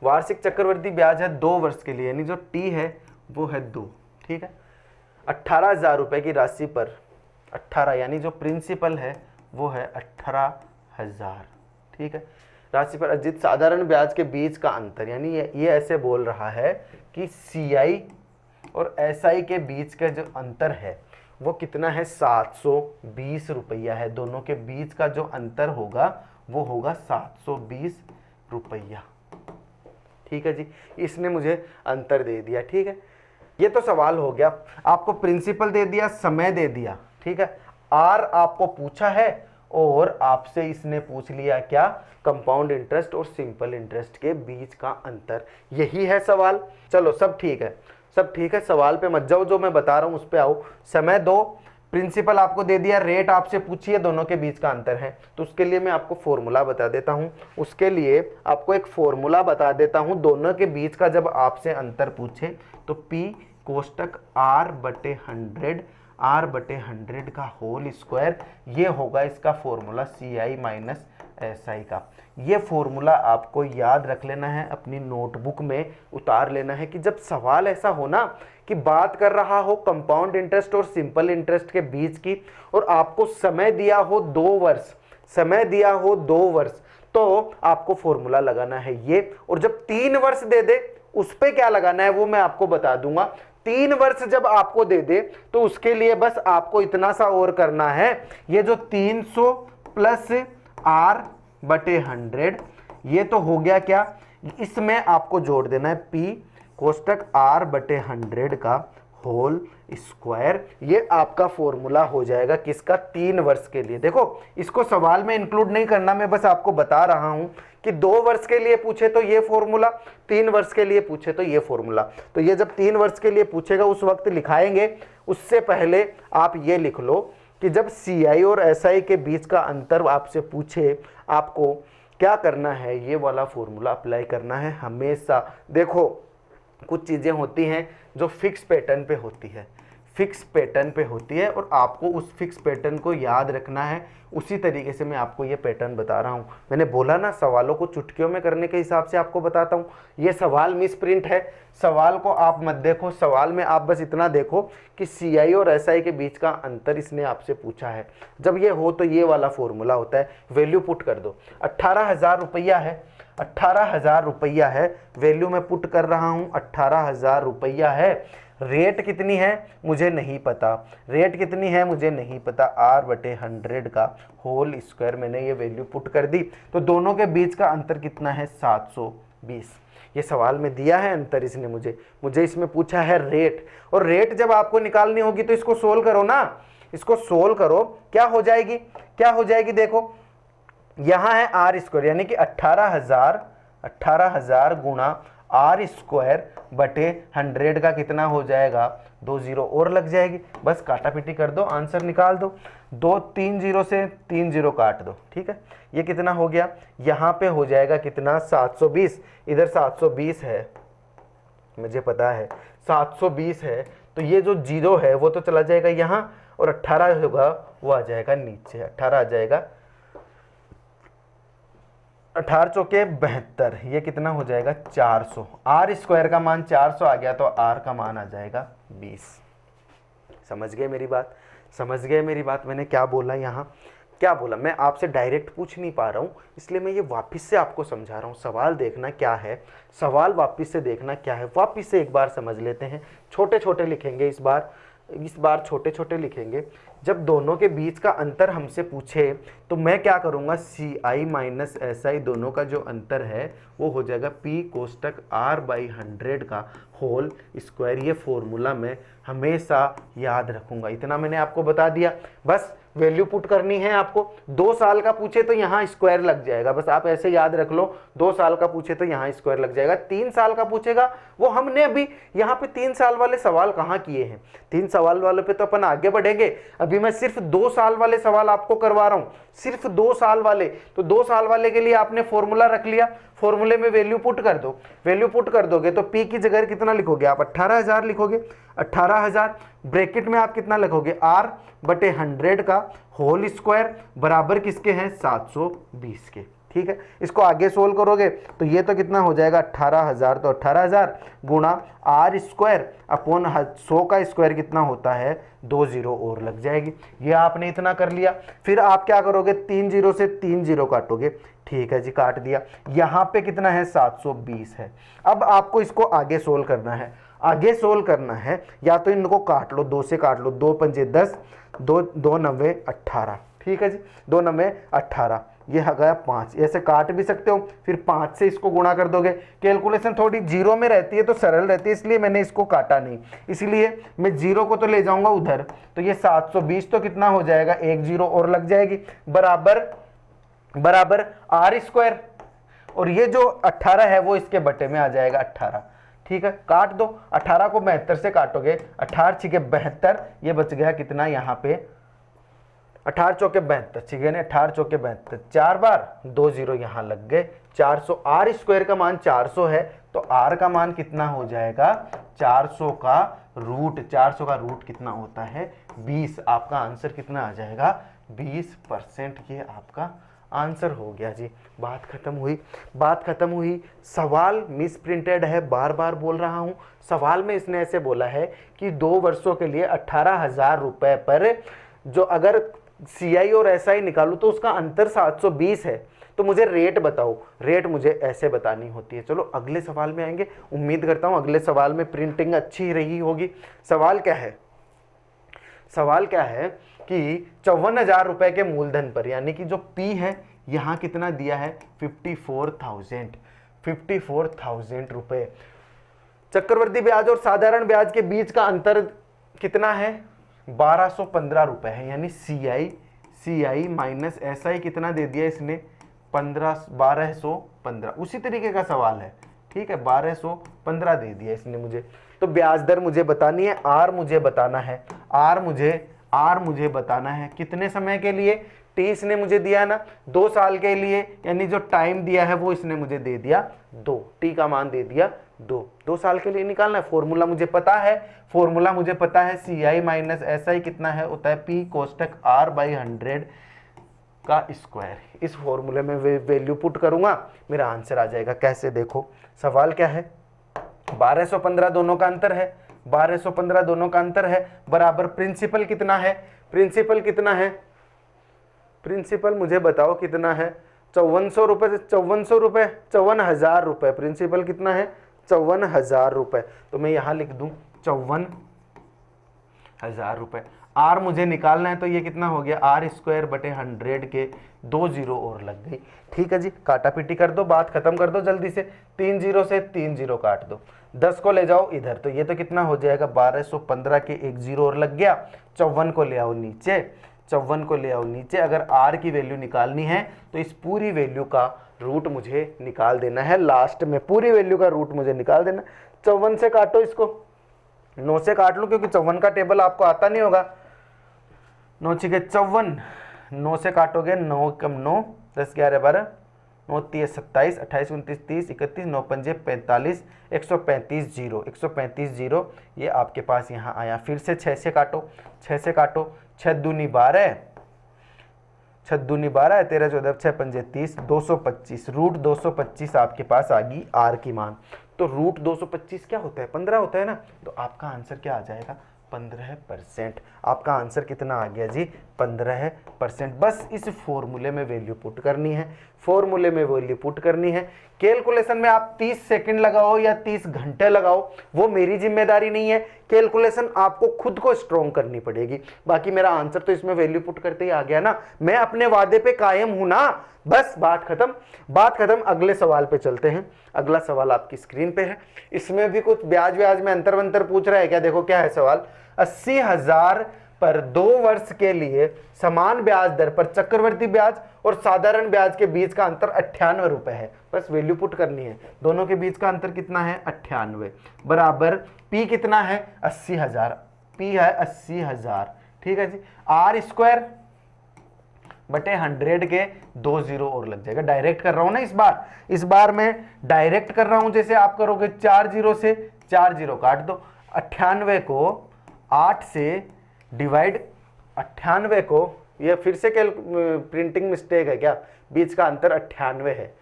वार्षिक चक्रवृद्धि ब्याज है 2 वर्ष के लिए, यानी जो टी है वो है 2, ठीक है। 18,000 रुपए की राशि पर 18, यानी जो प्रिंसिपल है वो है 18,000, ठीक है। राशि पर अर्जित साधारण ब्याज के बीच का अंतर, यानी ये ऐसे बोल रहा है कि सीआई और एसआई के बीच का जो अंतर है वो कितना है? 720 रुपया है। दोनों के बीच का जो अंतर होगा वो होगा 720 रुपया, ठीक है जी। इसने मुझे अंतर दे दिया, ठीक है। ये तो सवाल हो गया, आपको प्रिंसिपल दे दिया, समय दे दिया, ठीक है। आर आपको पूछा है और आपसे इसने पूछ लिया क्या? कंपाउंड इंटरेस्ट और सिंपल इंटरेस्ट के बीच का अंतर, यही है सवाल। चलो सब ठीक है, सब ठीक है, सवाल पे मत जाओ, जो मैं बता रहा हूं उस पे आओ। समय दो, प्रिंसिपल आपको दे दिया, रेट आपसे पूछिए, दोनों के बीच का अंतर है, तो उसके लिए मैं आपको फॉर्मूला बता देता हूं। उसके लिए आपको एक फॉर्मूला बता देता हूं, दोनों के बीच का जब आपसे अंतर पूछे तो P कोष्टक R/100 का होल स्क्वायर, ये होगा इसका फॉर्मूला CI माइनस SI का। ये फॉर्मूला आपको याद रख लेना है, अपनी नोटबुक में उतार लेना है कि जब सवाल ऐसा हो ना कि बात कर रहा हो कंपाउंड इंटरेस्ट और सिंपल इंटरेस्ट के बीच की, और आपको समय दिया हो 2 वर्ष, समय दिया हो 2 वर्ष, तो आपको फॉर्मूला लगाना है ये। और जब 3 वर्ष दे दे उस पे क्या लगाना है वो मैं आपको बता दूंगा। 3 वर्ष जब आपको दे दे तो उसके लिए बस आपको इतना सा और करना है, ये जो 300 प्लस R/100, ये तो हो गया क्या, इसमें आपको जोड़ देना है P कोष्टक R/100 का होल स्क्वायर। ये आपका फॉर्मूला हो जाएगा किसका? 3 वर्ष के लिए। देखो इसको सवाल में इंक्लूड नहीं करना, मैं बस आपको बता रहा हूं कि 2 वर्ष के लिए पूछे तो ये फॉर्मूला, 3 वर्ष के लिए पूछे तो ये फॉर्मूला। तो ये जब 3 वर्ष के लिए पूछेगा उस वक्त लिखाएंगे, उससे पहले आप ये लिख लो कि जब CI और SI के बीच का अंतर आपसे पूछे, आपको क्या करना है? ये वाला फॉर्मूला अप्लाई करना है हमेशा। देखो कुछ चीज़ें होती हैं जो फिक्स पैटर्न पे होती है, फिक्स पैटर्न पे होती है, और आपको उस फिक्स पैटर्न को याद रखना है। उसी तरीके से मैं आपको ये पैटर्न बता रहा हूँ। मैंने बोला ना सवालों को चुटकियों में करने के हिसाब से आपको बताता हूँ। ये सवाल मिस प्रिंट है, सवाल को आप मत देखो, सवाल में आप बस इतना देखो कि CI और SI के बीच का अंतर इसने आपसे पूछा है। जब ये हो तो ये वाला फॉर्मूला होता है, वैल्यू पुट कर दो। 18,000 रुपया है, 18,000 रुपया है, वैल्यू मैं पुट कर रहा हूँ, 18,000 रुपया है। रेट कितनी है मुझे नहीं पता, रेट कितनी है मुझे नहीं पता, R/100 का होल स्क्वायर, मैंने ये वैल्यू पुट कर दी। तो दोनों के बीच का अंतर कितना है? 20। ये सवाल में दिया है अंतर इसने मुझे इसमें पूछा है रेट, और रेट जब आपको निकालनी होगी तो इसको सोल्व करो ना, इसको सोल्व करो। क्या हो जाएगी देखो, यहां है आर स्क्वायर यानी कि 18,000 गुणा आर स्क्वायर बटे 100 का कितना हो जाएगा, 2 जीरो और लग जाएगी, बस काटा पीटी कर दो, आंसर निकाल दो। 3 जीरो से 3 जीरो काट दो, ठीक है। ये कितना हो गया, यहाँ पे हो जाएगा कितना 720, इधर 720 है, मुझे पता है 720 है, तो ये जो जीरो है वो तो चला जाएगा यहाँ, और 18 होगा वो आ जाएगा नीचे, 18 आ जाएगा, 18 चौके 72, ये कितना हो जाएगा 400। आर स्क्वायर का मान 400 आ गया तो आर का मान आ जाएगा 20। समझ गए मेरी बात, मैंने क्या बोला यहाँ, क्या बोला, मैं आपसे डायरेक्ट पूछ नहीं पा रहा हूँ, इसलिए मैं ये वापस से आपको समझा रहा हूँ। सवाल देखना क्या है, सवाल वापस से देखना क्या है, वापस से एक बार समझ लेते हैं। छोटे छोटे लिखेंगे इस बार छोटे छोटे लिखेंगे। जब दोनों के बीच का अंतर हमसे पूछे तो मैं क्या करूँगा, CI माइनस SI दोनों का जो अंतर है वो हो जाएगा P कोष्टक R/100 का होल स्क्वायर। ये फॉर्मूला मैं हमेशा याद रखूँगा, इतना मैंने आपको बता दिया। बस वैल्यू पुट करनी है आपको। 2 साल का पूछे तो यहाँ स्क्वायर लग जाएगा, बस आप ऐसे याद रख लो। 2 साल का पूछे तो यहाँ स्क्वायर लग जाएगा। 3 साल का पूछेगा, वो हमने अभी यहाँ पे 3 साल वाले सवाल कहाँ किए हैं, 3 सवाल वाले पे तो अपन आगे बढ़ेंगे। अभी मैं सिर्फ 2 साल वाले सवाल आपको करवा रहा हूँ, सिर्फ 2 साल वाले। तो 2 साल वाले के लिए आपने फॉर्मूला रख लिया, फॉर्मूले में वैल्यू पुट कर दो। वैल्यू पुट कर दोगे तो P की जगह कितना लिखोगे आप, 18,000 लिखोगे। 18,000 ब्रैकेट में आप कितना लिखोगे, R/100 का होल स्क्वायर बराबर किसके हैं, 720 के। ठीक है, इसको आगे सोल्व करोगे तो ये तो कितना हो जाएगा 18,000, तो 18,000 गुणा आर स्क्वायर अपॉन 100 का स्क्वायर कितना होता है, 2 जीरो और लग जाएगी। ये आपने इतना कर लिया। फिर आप क्या करोगे, 3 जीरो से 3 जीरो काटोगे। ठीक है जी, काट दिया। यहाँ पे कितना है, 720 है। अब आपको इसको आगे सोल्व करना है। आगे सोल्व करना है, या तो इनको काट लो, 2 से काट लो, 2 पंजे 10, 2 9 18। ठीक है जी, 2 9 18, ये आ गया 5। ऐसे काट भी सकते हो, फिर 5 से इसको गुणा कर दोगे। कैलकुलेशन थोड़ी जीरो में रहती है तो सरल रहती है, इसलिए मैंने इसको काटा नहीं, इसलिए मैं जीरो को तो ले जाऊंगा उधर। तो ये 720 तो कितना हो जाएगा, 1 जीरो और लग जाएगी, बराबर आर स्क्वायर, और ये जो 18 है वो इसके बटे में आ जाएगा 18। ठीक है, काट दो। 18 को 72 से काटोगे, 18 छिके 72, ये बच गया कितना यहाँ पे, 18 चौके 72, ठीक है ना, 18 चौके 72, 4 बार 2 जीरो यहाँ लग गए, 400। आर स्क्वायर का मान 400 है, तो आर का मान कितना हो जाएगा, 400 का रूट कितना होता है, 20। आपका आंसर कितना आ जाएगा, 20%। ये आपका आंसर हो गया जी। बात खत्म हुई। सवाल मिस प्रिंटेड है, बार बार बोल रहा हूं। सवाल में इसने ऐसे बोला है कि 2 वर्षों के लिए 18,000 रुपए पर जो अगर CI और SI निकालूं तो उसका अंतर 720 है, तो मुझे रेट बताओ। रेट मुझे ऐसे बतानी होती है। चलो अगले सवाल में आएंगे, उम्मीद करता हूं अगले सवाल में प्रिंटिंग अच्छी रही होगी। सवाल क्या है कि 54,000 रुपए के मूलधन पर, यानी कि जो P है यहां कितना दिया है, 54,000 रुपए। चक्रवर्ती ब्याज और साधारण ब्याज के बीच का अंतर कितना है, 1215 रुपए है, यानी CI माइनस SI कितना दे दिया इसने, 1215। उसी तरीके का सवाल है, ठीक है, 1215 दे दिया इसने मुझे। तो ब्याज दर मुझे बतानी है, आर मुझे बताना है, आर मुझे बताना है कितने समय के लिए। टी इसने मुझे दिया ना 2 साल के लिए, यानी जो टाइम दिया है वो इसने मुझे दे दिया 2, टी का मान दे दिया 2 साल के लिए निकालना है। फॉर्मूला मुझे पता है, CI माइनस SI कितना है, होता है P कोष्टक R/100 का स्क्वायर। इस फॉर्मूले में वैल्यू पुट करूंगा, मेरा आंसर आ जाएगा। कैसे, देखो सवाल क्या है, 1215 दोनों का अंतर है, 1215 दोनों का अंतर है, बराबर प्रिंसिपल कितना है, प्रिंसिपल मुझे बताओ कितना है, 54,000 रुपए। प्रिंसिपल कितना है, 54,000 रुपए। तो मैं यहां लिख दूं 54,000 रुपए। आर मुझे निकालना है, तो ये कितना हो गया, आर स्क्वायर बटे 100 के 2 जीरो और लग गई। ठीक है जी, काटा पीटी कर दो, बात खत्म कर दो जल्दी से। 3 जीरो से 3 जीरो काट दो, 10 को ले जाओ इधर, तो ये तो कितना हो जाएगा 1215 के 1 जीरो और लग गया। 54 को ले आओ नीचे, 54 को ले आओ नीचे। अगर आर की वैल्यू निकालनी है तो इस पूरी वैल्यू का रूट मुझे निकाल देना है, लास्ट में पूरी वैल्यू का रूट मुझे निकाल देना। 54 से काटो इसको, 9 से काट लो क्योंकि 54 का टेबल आपको आता नहीं होगा। 9 छिके 54, 9 से काटोगे 9 कम 9, 10 11 12, 9 30 27, 28 29 30 31, 9 पंजे 45, 135 जीरो, 135 जीरो ये आपके पास यहाँ आया। फिर से 6 से काटो, 6 से काटो, 6 दूनी 12, 6 दूनी 12, 13 14 6 पंजे 30, 225, रूट 225 आपके पास आ गई आर की मान। तो रूट 225 क्या होता है, 15 होता है ना, तो आपका आंसर क्या आ जाएगा, 15%। आपका आंसर कितना आ गया जी, 15%। बस इस फॉर्मूले में वैल्यू पुट करनी है, फॉर्मूले में वैल्यू पुट करनी है। कैलकुलेशन में आप 30 सेकंड लगाओ या 30 घंटे लगाओ, वो मेरी जिम्मेदारी नहीं है। कैलकुलेशन आपको खुद को स्ट्रॉन्ग करनी पड़ेगी। बाकी मेरा आंसर तो इसमें वैल्यू पुट करते ही आ गया ना, मैं अपने वादे पे कायम हूं ना, बस बात खत्म, बात खत्म। अगले सवाल पे चलते हैं। अगला सवाल आपकी स्क्रीन पे है, इसमें भी कुछ ब्याज व्याज में अंतर वंतर पूछ रहा है क्या, देखो क्या है सवाल। 80,000 पर 2 वर्ष के लिए समान ब्याज दर पर चक्रवृद्धि ब्याज और साधारण ब्याज के बीच का अंतर 98 रुपए है। बस वैल्यू पुट करनी है, दोनों के बीच का अंतर कितना है 98 बराबर पी कितना है 80,000, पी है 80,000। ठीक है जी, आर स्क्वायर बटे 100 के 2 जीरो और लग जाएगा। डायरेक्ट कर रहा हूं ना इस बार मैं डायरेक्ट कर रहा हूं, जैसे आप करोगे 4 जीरो से 4 जीरो काट दो, 98 को 8 से डिवाइड, 98 को, ये फिर से प्रिंटिंग मिस्टेक है क्या, बीच का अंतर 98 है,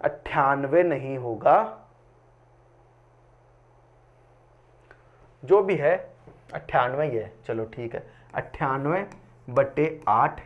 98 नहीं होगा, जो भी है 98 ही है, चलो ठीक है। 98 बटे 8,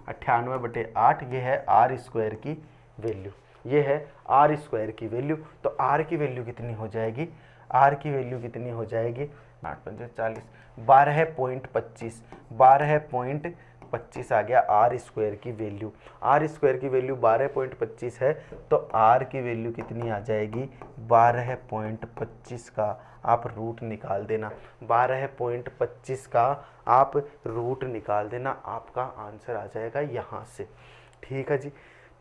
98 बटे 8 ये है आर स्क्वायर की वैल्यू, ये है आर स्क्वायर की वैल्यू। तो आर की वैल्यू कितनी हो जाएगी, आर की वैल्यू कितनी हो जाएगी, 8 पंजे 40, 12.25, 12.25 आ गया आर स्क्वायर की वैल्यू। आर स्क्वायर की वैल्यू 12.25 है, तो आर की वैल्यू कितनी आ जाएगी 12.25 का आप रूट निकाल देना, 12.25 का आप रूट निकाल देना, आपका आंसर आ जाएगा यहाँ से। ठीक है जी,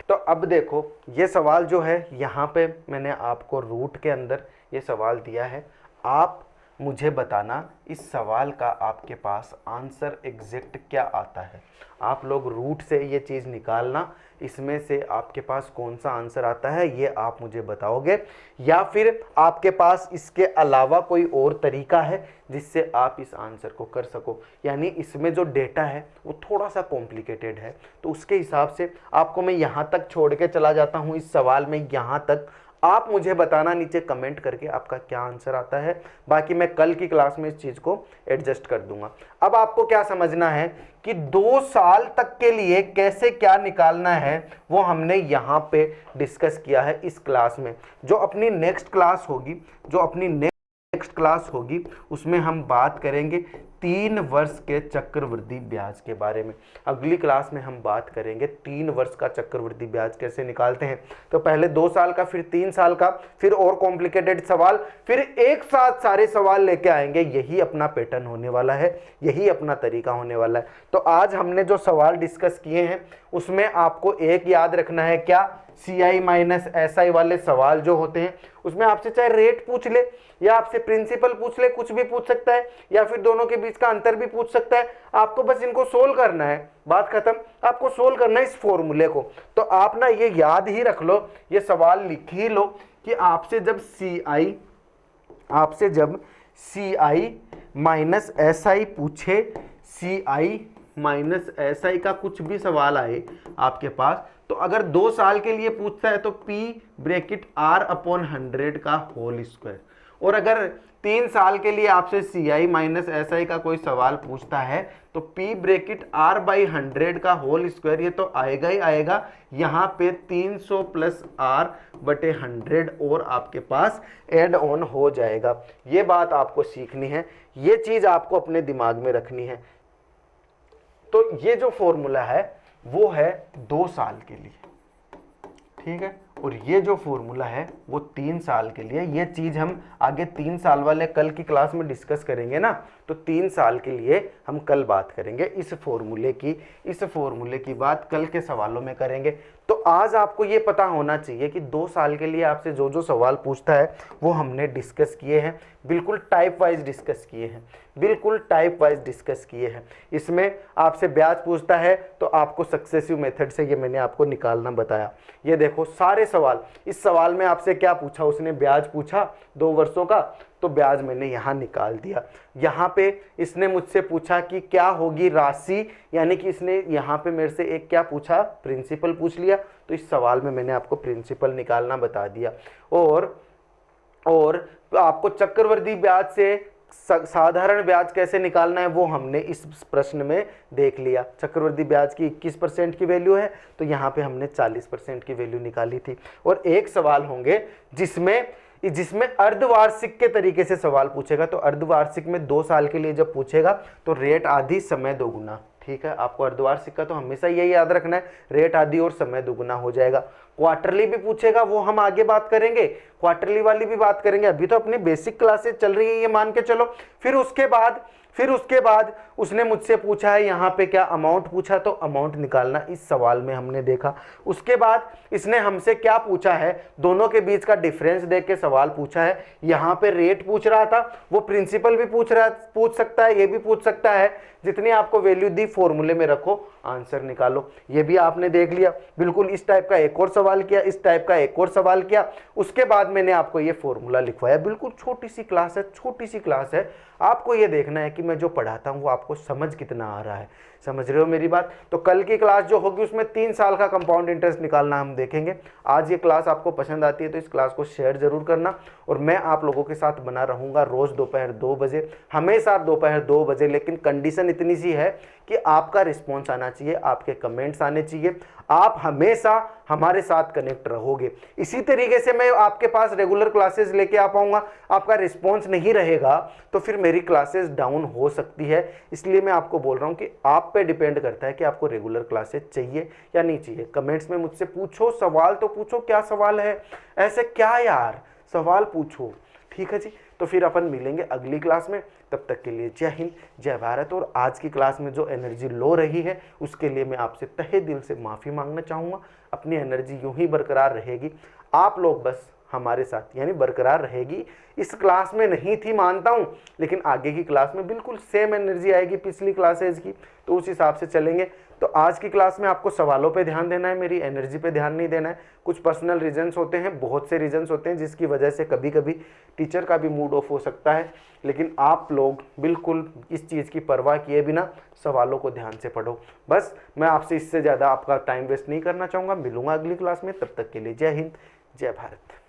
तो अब देखो ये सवाल जो है यहाँ पे मैंने आपको रूट के अंदर ये सवाल दिया है, आप मुझे बताना इस सवाल का आपके पास आंसर एग्जैक्ट क्या आता है। आप लोग रूट से ये चीज़ निकालना, इसमें से आपके पास कौन सा आंसर आता है ये आप मुझे बताओगे, या फिर आपके पास इसके अलावा कोई और तरीका है जिससे आप इस आंसर को कर सको। यानी इसमें जो डेटा है वो थोड़ा सा कॉम्प्लिकेटेड है, तो उसके हिसाब से आपको मैं यहाँ तक छोड़ के चला जाता हूँ इस सवाल में, यहाँ तक आप मुझे बताना नीचे कमेंट करके आपका क्या आंसर आता है। बाकी मैं कल की क्लास में इस चीज़ को एडजस्ट कर दूंगा। अब आपको क्या समझना है कि 2 साल तक के लिए कैसे क्या निकालना है वो हमने यहाँ पे डिस्कस किया है इस क्लास में। जो अपनी नेक्स्ट क्लास होगी उसमें हम बात करेंगे 3 वर्ष के चक्रवृद्धि ब्याज के बारे में। अगली क्लास में हम बात करेंगे 3 वर्ष का चक्रवृद्धि ब्याज कैसे निकालते हैं। तो पहले 2 साल का, फिर 3 साल का, फिर और कॉम्प्लिकेटेड सवाल, फिर एक साथ सारे सवाल लेके आएंगे। यही अपना पैटर्न होने वाला है, यही अपना तरीका होने वाला है। तो आज हमने जो सवाल डिस्कस किए हैं उसमें आपको एक याद रखना है, क्या, CI माइनस SI वाले सवाल जो होते हैं उसमें आपसे चाहे रेट पूछ ले या आपसे प्रिंसिपल पूछ ले, कुछ भी पूछ सकता है, या फिर दोनों के बीच का अंतर भी पूछ सकता है। आपको बस इनको सोल्व करना है, बात खत्म। आपको सोल्व करना है इस फॉर्मूले को। तो आप ना ये याद ही रख लो, ये सवाल लिख ही लो कि आपसे जब CI माइनस SI पूछे, CI माइनस SI का कुछ भी सवाल आए आपके पास, तो अगर 2 साल के लिए पूछता है तो P ब्रैकेट R/100 का होल स्क्वायर, और अगर 3 साल के लिए आपसे CI माइनस SI का कोई सवाल पूछता है तो P ब्रैकेट R/100 का होल स्क्वायर, ये तो आएगा ही आएगा। यहाँ पे 300 प्लस R/100 और आपके पास एड ऑन हो जाएगा। ये बात आपको सीखनी है, ये चीज़ आपको अपने दिमाग में रखनी है। तो ये जो फॉर्मूला है वो है 2 साल के लिए, ठीक है, और ये जो फॉर्मूला है वो 3 साल के लिए। ये चीज हम आगे 3 साल वाले कल की क्लास में डिस्कस करेंगे ना, तो 3 साल के लिए हम कल बात करेंगे इस फॉर्मूले की। इस फॉर्मूले की बात कल के सवालों में करेंगे। तो आज आपको ये पता होना चाहिए कि 2 साल के लिए आपसे जो जो सवाल पूछता है वो हमने डिस्कस किए हैं, बिल्कुल टाइप वाइज डिस्कस किए हैं, बिल्कुल टाइप वाइज डिस्कस किए हैं। इसमें आपसे ब्याज पूछता है तो आपको सक्सेसिव मेथड से ये मैंने आपको निकालना बताया। ये देखो सारे सवाल, इस सवाल में आपसे क्या पूछा, उसने ब्याज पूछा 2 वर्षों का, तो ब्याज मैंने यहाँ निकाल दिया। यहाँ पे इसने मुझसे पूछा कि क्या होगी राशि, यानी कि इसने यहाँ पे मेरे से एक क्या पूछा, प्रिंसिपल पूछ लिया, तो इस सवाल में मैंने आपको प्रिंसिपल निकालना बता दिया। और आपको चक्रवृद्धि ब्याज से साधारण ब्याज कैसे निकालना है वो हमने इस प्रश्न में देख लिया। चक्रवृद्धि ब्याज की 21% की वैल्यू है, तो यहाँ पे हमने 40% की वैल्यू निकाली थी। और एक सवाल होंगे जिसमें अर्धवार्षिक के तरीके से सवाल पूछेगा, तो अर्धवार्षिक में 2 साल के लिए जब पूछेगा तो रेट आधी समय दोगुना, ठीक है, आपको अर्धवार्षिक का तो हमेशा यही याद रखना है, रेट आधी और समय दुगुना हो जाएगा। क्वार्टरली भी पूछेगा, वो हम आगे बात करेंगे, क्वार्टरली वाली भी बात करेंगे, अभी तो अपनी बेसिक क्लासेस चल रही है ये मान के चलो। फिर उसके बाद उसने मुझसे पूछा है यहाँ पे क्या अमाउंट पूछा, तो अमाउंट निकालना इस सवाल में हमने देखा। उसके बाद इसने हमसे क्या पूछा है, दोनों के बीच का डिफरेंस देख के सवाल पूछा है। यहाँ पे रेट पूछ रहा था, वो प्रिंसिपल भी पूछ सकता है, ये भी पूछ सकता है। जितनी आपको वैल्यू दी फॉर्मूले में रखो, आंसर निकालो, ये भी आपने देख लिया। बिल्कुल इस टाइप का एक और सवाल किया, इस टाइप का एक और सवाल किया। उसके बाद मैंने आपको ये फॉर्मूला लिखवाया। बिल्कुल छोटी सी क्लास है, छोटी सी क्लास है। आपको ये देखना है कि मैं जो पढ़ाता हूँ वो आपको समझ कितना आ रहा है। समझ रहे हो मेरी बात? तो कल की क्लास जो होगी उसमें 3 साल का कंपाउंड इंटरेस्ट निकालना हम देखेंगे। आज ये क्लास आपको पसंद आती है तो इस क्लास को शेयर जरूर करना, और मैं आप लोगों के साथ बना रहूँगा रोज़ दोपहर 2 बजे, हमेशा दोपहर 2 बजे। लेकिन कंडीशन इतनी सी है कि आपका रिस्पॉन्स आना चाहिए, आपके कमेंट्स आने चाहिए, आप हमेशा हमारे साथ कनेक्ट रहोगे। इसी तरीके से मैं आपके पास रेगुलर क्लासेस लेके आ पाऊंगा। आपका रिस्पॉन्स नहीं रहेगा तो फिर मेरी क्लासेस डाउन हो सकती है। इसलिए मैं आपको बोल रहा हूं कि आप पे डिपेंड करता है कि आपको रेगुलर क्लासेस चाहिए या नहीं चाहिए। कमेंट्स में मुझसे पूछो, सवाल तो पूछो, क्या सवाल है, ऐसे क्या यार, सवाल पूछो, ठीक है जी। तो फिर अपन मिलेंगे अगली क्लास में, तब तक के लिए जय हिंद, जय भारत। और आज की क्लास में जो एनर्जी लो रही है उसके लिए मैं आपसे तहे दिल से माफ़ी मांगना चाहूँगा। अपनी एनर्जी यूं ही बरकरार रहेगी, आप लोग बस हमारे साथ, यानी बरकरार रहेगी। इस क्लास में नहीं थी मानता हूँ, लेकिन आगे की क्लास में बिल्कुल सेम एनर्जी आएगी पिछली क्लासेज की, तो उस हिसाब से चलेंगे। तो आज की क्लास में आपको सवालों पे ध्यान देना है, मेरी एनर्जी पे ध्यान नहीं देना है। कुछ पर्सनल रीजंस होते हैं, बहुत से रीजंस होते हैं जिसकी वजह से कभी कभी टीचर का भी मूड ऑफ हो सकता है, लेकिन आप लोग बिल्कुल इस चीज़ की परवाह किए बिना सवालों को ध्यान से पढ़ो। बस मैं आपसे इससे ज़्यादा आपका टाइम वेस्ट नहीं करना चाहूँगा। मिलूंगा अगली क्लास में, तब तक के लिए जय हिंद, जय भारत।